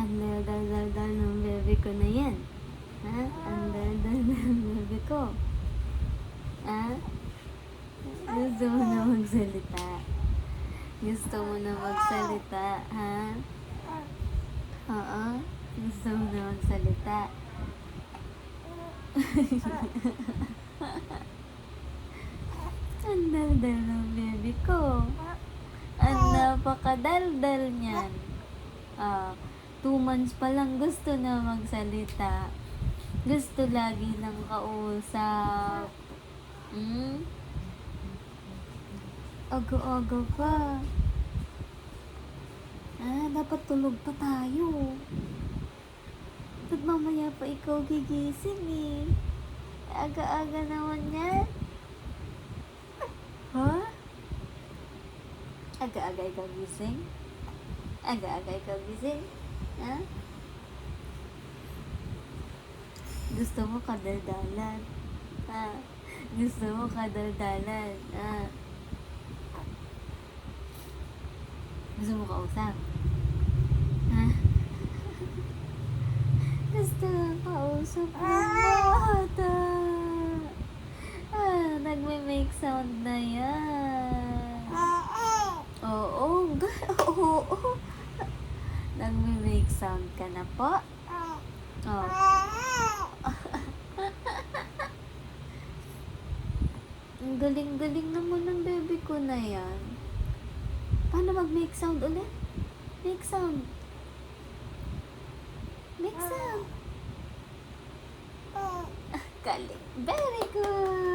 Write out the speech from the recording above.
Ang dal-dal-dal ng bebe ko na yan. Ha? Ang dal-dal ng bebe ko. Ha? Gusto mo na magsalita? Gusto mo na magsalita, ha? Oo? Gusto mo na magsalita? Ang dal-dal ng bebe ko. Ang napakadaldal niyan. 2 months pa lang gusto na magsalita. Gusto lagi ng kausap. Aga-aga pa. Dapat tulog pa tayo. Ba't mamaya pa ikaw gigising eh? Aga-aga naman yan. Ha? Aga-aga ikaw gising? Aga-aga ikaw gising? Ha? Gusto mo kadaldalan? Ha? Gusto mo kadaldalan? Ha? Gusto mo kausap? Ha? Gusto mo kausap ng bata? Nagme-make sound na yan. Oo. Oo. Nagme-make sound ka na po? Oh. Ang galing-galing naman ng baby ko na yan. Paano mag-make sound ulit? Make sound. Make sound. Galing. Very good.